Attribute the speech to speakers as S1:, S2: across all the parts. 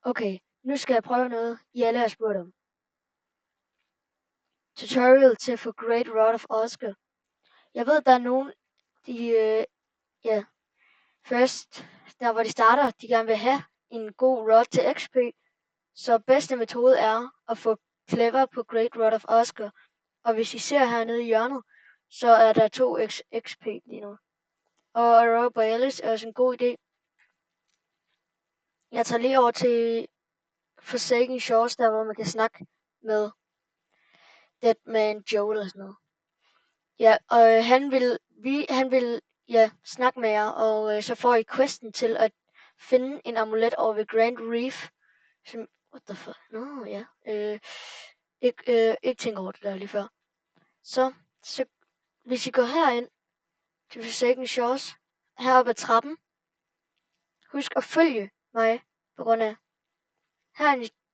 S1: Okay, nu skal jeg prøve noget, I alle har spurgt om. Tutorial til for Great Rod of Oscar. Jeg ved, der er nogen, først, der hvor de starter, de gerne vil have en god rod til XP. Så bedste metode er at få clever på Great Rod of Oscar. Og hvis I ser hernede i hjørnet, så er der 2 XP lige nu. Og Aurora Borealis er også en god idé. Jeg tager lige over til Forsaken Shores, der hvor man kan snakke med Deadman Joe eller sådan noget. Ja, og han vil snakke med jer, og så får I questen til at finde en amulet over ved Grand Reef. Som, what the fuck? Nå, ja. Ikke tænke over det der lige før. Så hvis I går herind til Forsaken Shores, heroppe ad trappen, husk at følge mig, på grund af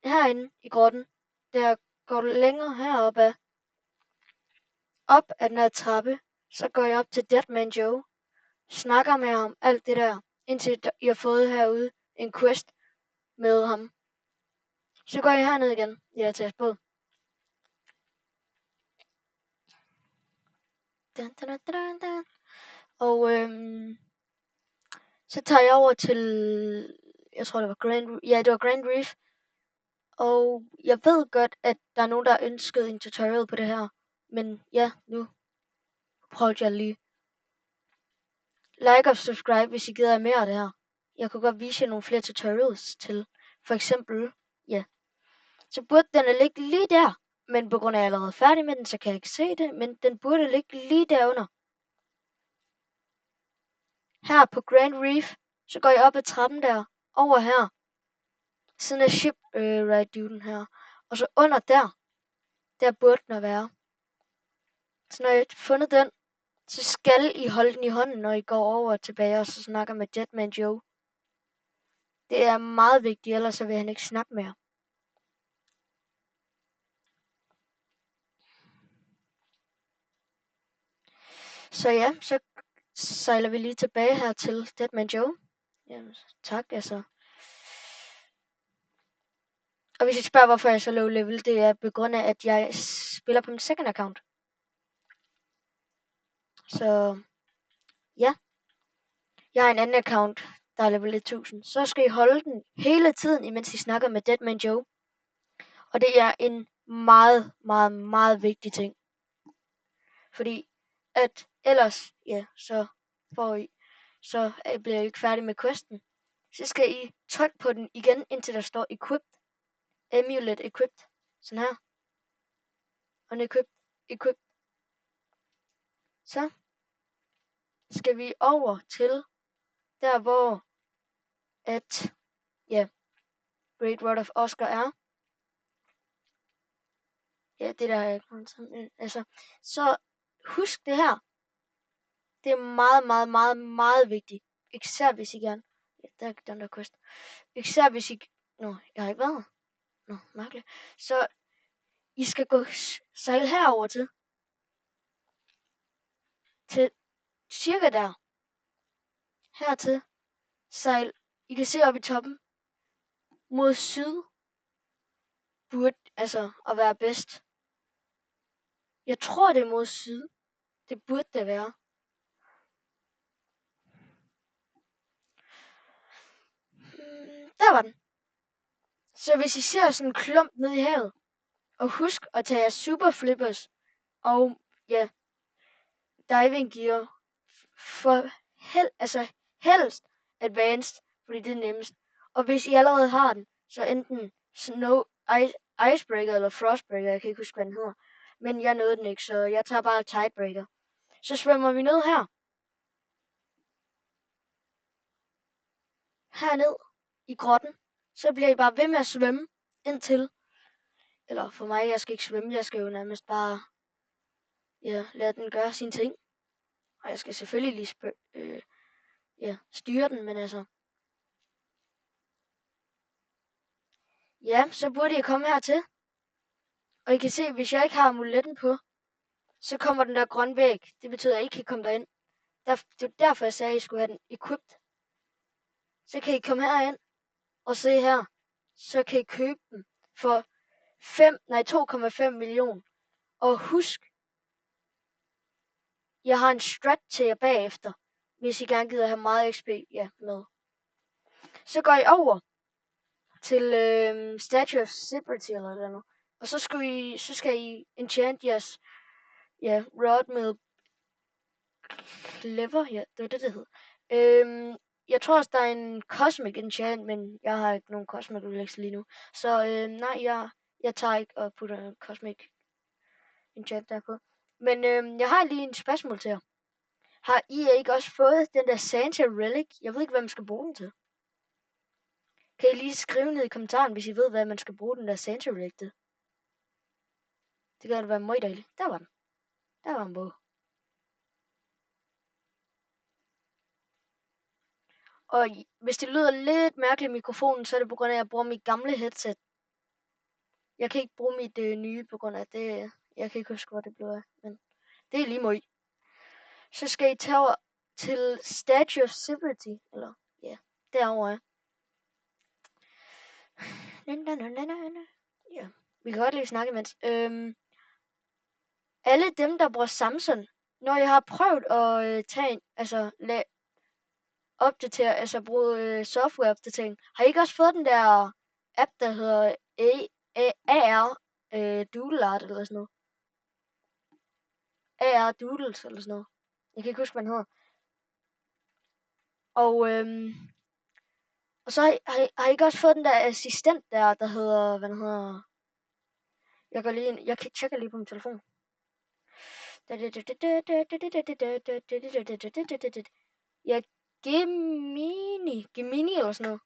S1: herinde i grotten, der går du længere heroppe ad, op ad den her trappe, så går jeg op til Deadman Joe, snakker med ham, alt det der, indtil I har fået herude en quest med ham. Så går I herned igen, ja, til jeres båd. Og så tager jeg over til, jeg tror det var Grand Reef. Og jeg ved godt, at der er nogen, der har ønsket en tutorial på det her. Men ja, nu prøver jeg lige. Like og subscribe, hvis I gider mere af det her. Jeg kunne godt vise jer nogle flere tutorials til. For eksempel, ja. Så burde den ligge lige der. Men på grund af, at jeg er allerede færdig med den, så kan jeg ikke se det. Men den burde ligge lige derunder. Her på Grand Reef, så går jeg op ad trappen der. Over her. Sådan er shipwright-duden her. Og så under der burde den være. Så når jeg har fundet den, så skal I holde den i hånden, når I går over og tilbage, og så snakker med Deadman Joe. Det er meget vigtigt, ellers så vil han ikke snakke mere. Så ja, så sejler vi lige tilbage her til Deadman Joe. Jamen, tak altså. Og hvis I spørger, hvorfor jeg er så low level, det er på grund af, at jeg spiller på min second account. Så ja, jeg har en anden account, der er level 1000. Så skal I holde den hele tiden, imens I snakker med Deadman Joe. Og det er en meget, meget, meget vigtig ting. Fordi at ellers, ja, så bliver I ikke færdig med questen. Så skal I trykke på den igen, indtil der står equipped. Amulet equipped. Sådan her. Unequipped. Equipped. Så skal vi over til der, hvor at, ja, Great Rod of Oscar er. Ja, det der er altså, så husk det her. Det er meget, meget, meget, meget vigtigt. Især hvis I gerne. Ja, der er den der quest. Især hvis I... Nå, jeg har ikke været her. Nå, mærkeligt. Så I skal gå sejle herover til cirka der. Hertil sejl. I kan se oppe i toppen. Mod syd burde altså at være bedst. Jeg tror det er mod syd. Det burde det være. Der var den. Så hvis I ser sådan en klump ned i havet, og husk at tage jeres super flippers og ja, diving gear for helst advanced, fordi det er nemmest. Og hvis I allerede har den, så enten icebreaker eller frostbreaker, jeg kan ikke huske, hvad den hedder. Men jeg nåede den ikke, så jeg tager bare tidebreaker. Så svømmer vi ned her. Herned i grotten. Så bliver I bare ved med at svømme indtil. Eller for mig, jeg skal ikke svømme, jeg skal jo nærmest bare lade den gøre sine ting. Og jeg skal selvfølgelig lige styre den, men altså. Ja, så burde I komme hertil. Og I kan se, hvis jeg ikke har amuletten på, så kommer den der grønne væg. Det betyder, at I ikke kan komme derind. Det er derfor, jeg sagde, at I skulle have den equipped. Så kan I komme herind og se her. så kan I købe dem for 2,5 millioner. Og husk, jeg har en strat til jer bagefter, hvis I gerne gider have meget XP med. Så går I over til Statue of Liberty eller noget. Og så skal I enchant jeres rod med clever. Ja, det var det hed. Jeg tror også, der er en cosmic enchant, men jeg har ikke nogen cosmic relics lige nu. Så nej, jeg tager ikke og putter en cosmic enchant derpå. Men jeg har lige en spørgsmål til jer. Har I ikke også fået den der Santa relic? Jeg ved ikke, hvad man skal bruge den til. Kan I lige skrive ned i kommentaren, hvis I ved, hvad man skal bruge den der Santa relic til? Det kan være meget dejligt. Der var den. Der var en bog. Og hvis det lyder lidt mærkeligt i mikrofonen, så er det på grund af, at jeg bruger mit gamle headset. Jeg kan ikke bruge mit nye på grund af det. Jeg kan ikke huske, hvor det blev af, men det er lige meget. Så skal I tage over til Statue of Liberty, eller derovre. Ja, vi kan godt lige snakke imens. Alle dem, der bruger Samsung, når jeg har prøvet at opdatere, bruge softwareopdatering, har I ikke også fået den der app, der hedder AR Doodle Art eller sådan noget? AR Doodles eller sådan noget. Jeg kan ikke huske, hvad den hedder. Og så har I ikke også fået den der assistent der hedder, hvad den hedder? Jeg går lige ind, jeg tjekker lige på min telefon. Ja, Gemini eller sådan noget.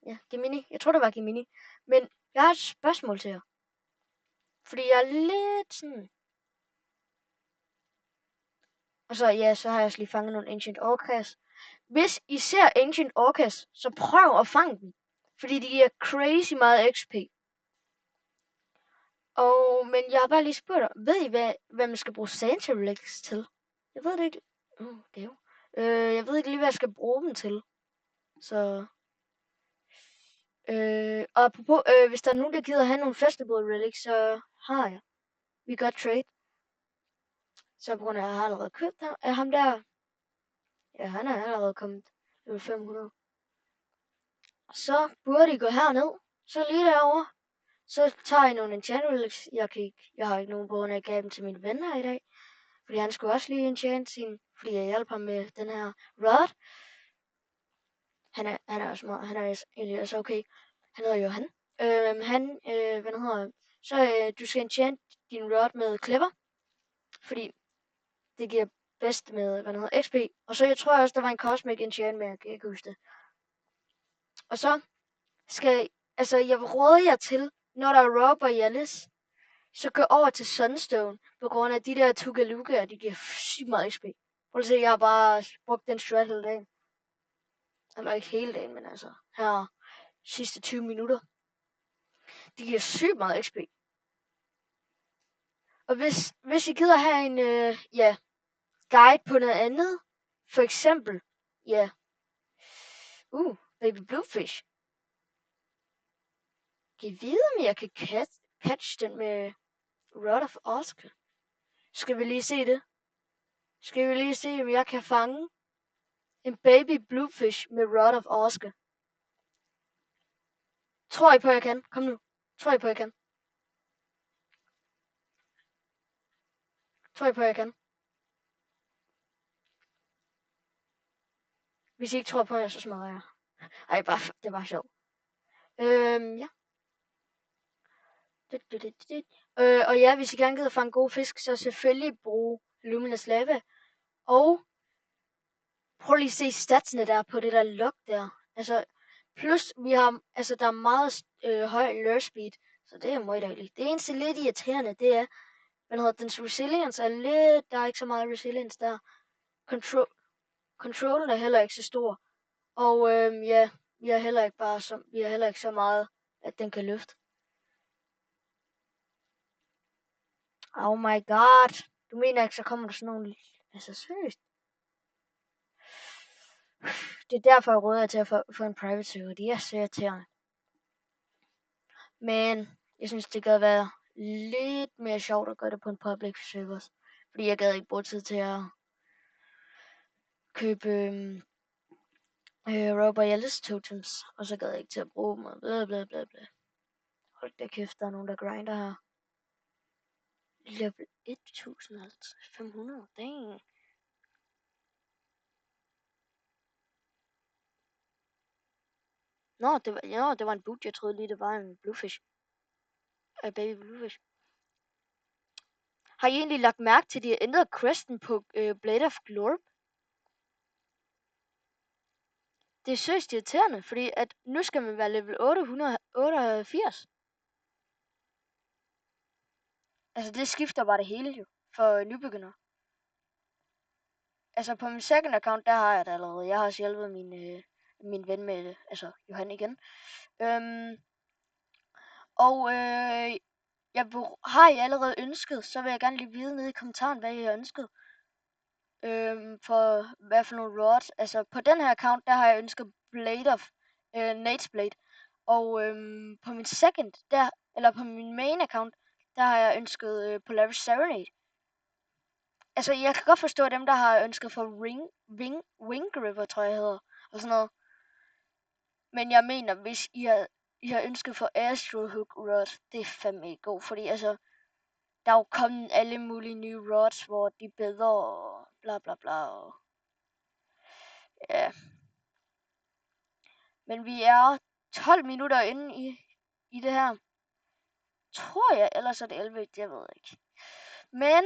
S1: Ja, Gemini. Jeg tror, det var Gemini. Men jeg har et spørgsmål til jer. Fordi jeg er lidt sådan... Og så har jeg også lige fanget nogle Ancient Orcas. Hvis I ser Ancient Orcas, så prøv at fange dem. Fordi de giver crazy meget XP. Men jeg har bare lige spurgt dig, ved I hvad man skal bruge Santa relics til? Jeg ved det ikke. Jeg ved ikke lige, hvad jeg skal bruge dem til. Så... og apropos, hvis der er nogen, der gider have nogle festival relics, så har jeg. Vi gør trade. Så på grund af, at jeg har allerede købt ham der. Ja, han er allerede kommet level 500. Så burde I gå herned. Så lige derovre. Så tager jeg nogle enchant relics. Jeg har ikke nogen på, når jeg gav dem til mine venner i dag. Fordi han skulle også lige enchant sin, fordi jeg hjalp ham med den her rod. Han er også meget, han er egentlig også okay. Han hedder Johan. Så du skal enchant din rod med clever. Fordi det giver bedst med, XP. Og så jeg tror også, der var en cosmic enchant, men jeg kan ikke huske det. Og så jeg vil råde jer til, når der er Raw Borealis, så gå over til Sunstone, på grund af de der Tugaluga, de giver sygt meget XP. Prøv at se, jeg har bare brugt den strat hele dagen. Eller ikke hele dagen, men altså her sidste 20 minutter. De giver sygt meget XP. Og hvis I gider have en guide på noget andet, for eksempel, Baby Bluefish. Kan I vide, om jeg kan catch den med Rod of Oscar? Skal vi lige se det? Skal vi lige se, om jeg kan fange en Baby Bluefish med Rod of Oscar? Tror I på, jeg kan? Kom nu. Tror I på, jeg kan? Tror I på, jeg kan? Hvis I ikke tror på, jeg så smadrer jeg. Ej, det var sjovt. Ja. Og ja, hvis I gerne gider fange gode fisk, så selvfølgelig brug Luminous Lava. Og prøv lige at se statsene der på det der lock der. Altså, plus vi har, der er meget høj lure speed, så det er meget dejligt. Det eneste lidt irriterende, det er, dens resilience er lidt, der er ikke så meget resilience der. Controllen er heller ikke så stor. Og vi har heller ikke så meget, at den kan løfte. Oh my god. Du mener ikke, så kommer der sådan nogle... Altså, seriøst. Det er derfor, jeg råder til at få en private server. De er så irriterende. Men jeg synes, det kan være lidt mere sjovt at gøre det på en public server. Fordi jeg gad ikke bruge tid til at købe Royales totems, og så gad jeg ikke til at bruge dem, og bla. Hold da kæft, der er nogen, der grinder her. Level 1500, dang. Nå, det var en boot. Jeg troede lige, det var en bluefish. Baby bluefish. Har I egentlig lagt mærke til, at de har ændret questen på Blade of Glorp? Det er seriøst irriterende, fordi at nu skal man være level 888. Altså, det skifter bare det hele jo, for nybegyndere. Altså, på min second account, der har jeg det allerede. Jeg har også hjulpet min ven med det, altså Johan igen. Har I allerede ønsket, så vil jeg gerne lige vide nede i kommentaren, hvad I har ønsket. For hvad for nogle rods. Altså, på den her account, der har jeg ønsket Blade of Nate's Blade. Og på min second, på min main account, der har jeg ønsket Polaris Serenade. Altså, jeg kan godt forstå dem, der har ønsket for Wing River, tror jeg hedder, og sådan noget. Men jeg mener, hvis I har ønsket for Astro Hook Rod, det er fandme ikke god, fordi altså, der er jo kommet alle mulige nye rods, hvor de er bedre og bla bla bla. Og ja. Men vi er 12 minutter inde i det her. Tror jeg, ellers er det 11, jeg ved ikke. Men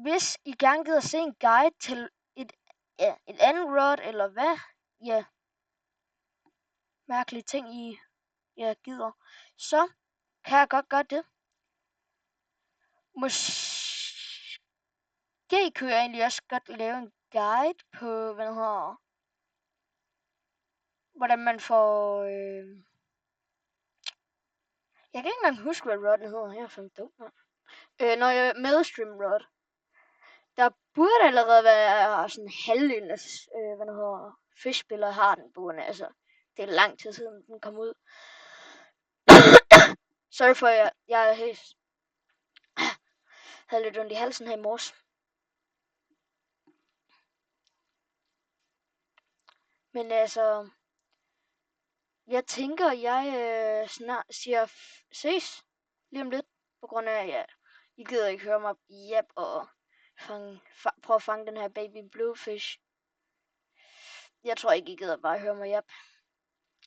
S1: hvis I gerne gider se en guide til et andet rod, eller hvad, mærkelige ting I gider, så kan jeg godt gøre det. Måske kunne jeg egentlig også godt lave en guide på, hvordan man får... Jeg kan ikke engang huske, hvad rodden hedder. Jeg er fandme dum. Når jeg Maelstrom rod. Der burde allerede være sådan halvdelen af, fiskspillere har den boende. Altså, det er lang tid siden, den kom ud. Sorry for, jeg havde lidt ondt i halsen her i morges. Men altså, jeg tænker, jeg snart siger ses lige om lidt, på grund af, I gider ikke høre mig jab og prøve at fange den her baby bluefish. Jeg tror ikke, I gider bare høre mig jab.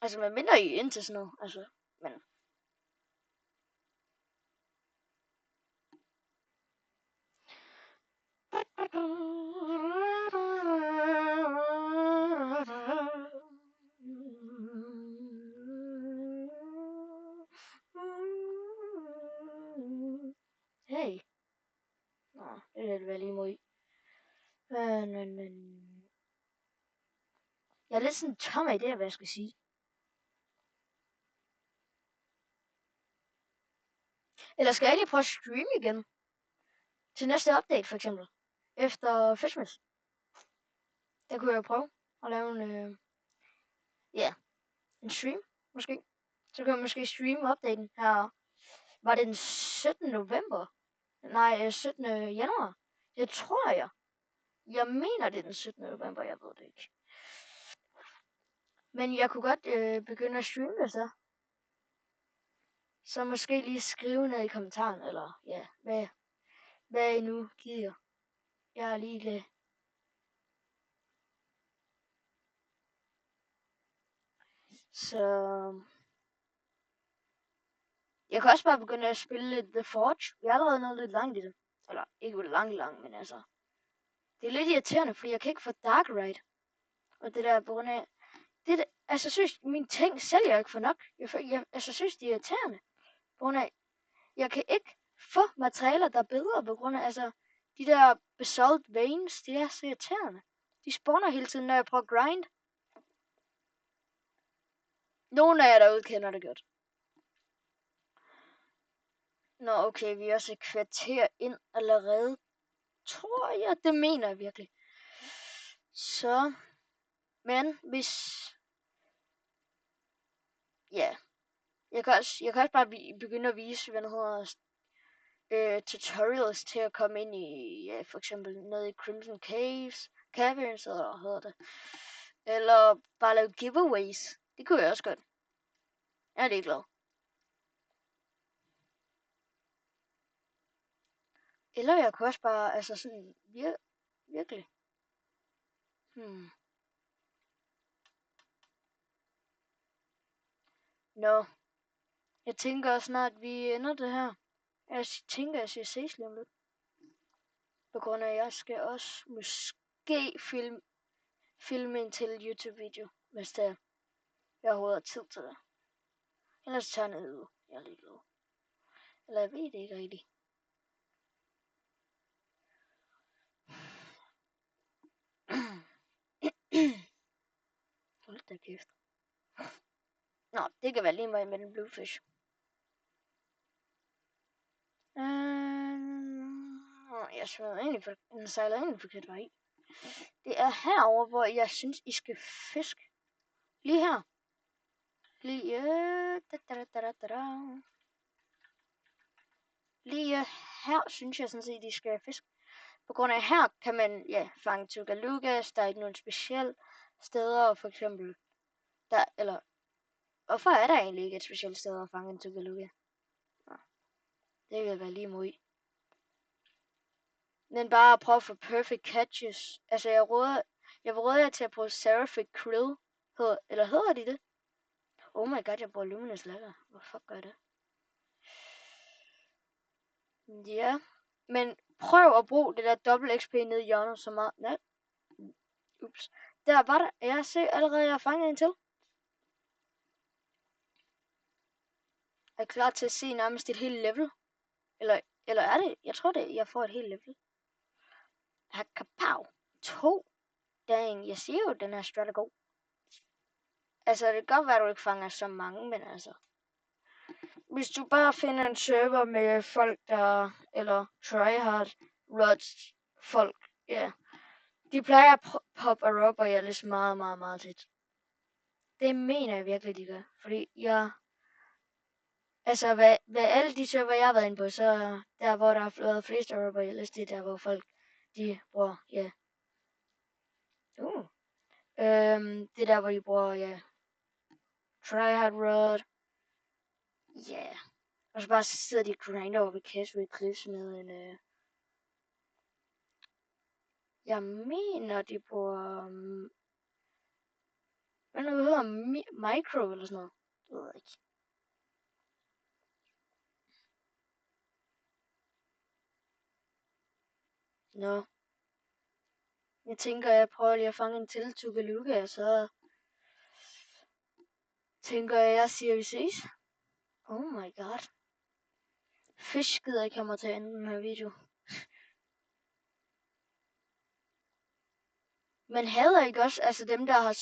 S1: Altså, hvad mindre I ind til sådan noget, altså, men... Hey. Nå, det er vel lige mod. Men... Jeg er lidt sådan tom af idéer, hvad jeg skal sige. Eller skal jeg lige prøve at streame igen? Til næste update, for eksempel. Efter Fishmas. Der kunne jeg prøve at lave en stream, måske. Så kan jeg måske streame updaten her. Var det den 17. november? Nej, 17. januar. Det tror jeg. Jeg mener, det er den 17. november, jeg ved det ikke. Men jeg kunne godt begynde at streame det så. Så måske lige skrive ned i kommentaren, eller hvad I nu gider. Jeg er ligeglad. Så jeg kan også bare begynde at spille lidt The Forge. Vi er allerede nået lidt langt i det. Eller ikke langt, men altså. Det er lidt irriterende, fordi jeg kan ikke få Dark Ride. Og det der på grund af... Altså, synes mine ting sælger jeg ikke for nok. Jeg synes, det er irriterende. På grund af... Jeg kan ikke få materialer, der er bedre på grund af... Altså, de der Basalt Veins, de er så irriterende. De spawner hele tiden, når jeg prøver at grind. Nogle af jer derude kender det godt. Nå, okay, vi er også et kvarter ind allerede. Tror jeg, det mener jeg virkelig. Så, men hvis... Ja. Jeg kan også bare begynde at vise, hvad der hedder, tutorials til at komme ind i, ja, for eksempel nede i Crimson Caverns, eller hvad hedder det. Eller bare lave giveaways. Det kunne jeg også godt. Jeg er ligeglad. Eller jeg kunne også bare, altså sådan, virkelig. Nå, jeg tænker også snart, vi ender det her. Jeg tænker, jeg siger ses lige om lidt. På grund af, at jeg skal også måske filme en til YouTube-video, hvis det er, jeg overhovedet har tid til det. Ellers tager jeg ned. Jeg er ligeglad. Eller jeg ved det ikke rigtigt. Hold da kæft. Nå, det kan være lige meget med den bluefish. Jeg sejler egentlig forkert vej. Det er herover, hvor jeg synes, I skal fiske. Lige her. Lige her synes jeg sådan set, I skal fiske. På grund af her kan man fange tugalugas. Der er ikke nogen specielle steder, for eksempel. Hvorfor er der egentlig ikke et specielt sted at fange en tugaluga? Det vil være lige mod. Men bare prøve at få perfect catches. Altså jeg vil råde jer til at bruge Seraphic Krill. Eller hedder de det? Oh my god, jeg bruger Luminous Lava. Hvor fuck gør det? Ja. Men prøv at bruge det der dobbelt XP nede i hjørnet så meget. Nej. Ups. Der var der. Jeg ser allerede, jeg har fanget en til. Er klar til at se nærmest et helt level. Eller er det? Jeg tror det, jeg får et helt level. Kapow. 2. Dang, jeg siger jo, den her strat er god. Altså, det kan godt være, at du ikke fanger så mange, men altså. Hvis du bare finder en server med folk, der, eller tryhard rods folk, ja. De plejer at poppe og robber jer lidt meget tit. Det mener jeg virkelig, de gør. Fordi altså, hvad alle de server, jeg har været inde på, så der, hvor der har været flest robber, det er der, hvor folk, de bruger, ja. Det er der, hvor de bruger, tryhard rod. Ja. Og så bare sidder de og grinder over ved Casual Cliffs med en... Jeg mener, de bruger... hvad nu hedder micro eller sådan noget? Det ved jeg ikke. Nå. Jeg tænker, jeg prøver lige at fange en til tugaluga, og så... tænker jeg siger, vi ses. Oh my god. Fisk gider ikke have mig til at ende den her video. Men hader ikke også, altså dem, der har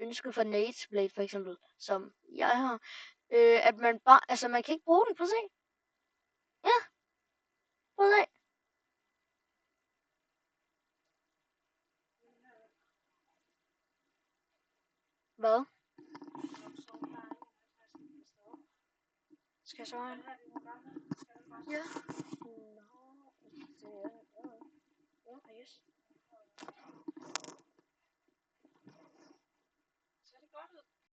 S1: ønsket for Nate's Blade for eksempel, som jeg har, at man bare, altså man kan ikke bruge den, prøv at se. Ja, prøv at se. Hvad? Skal jeg svare? Ja.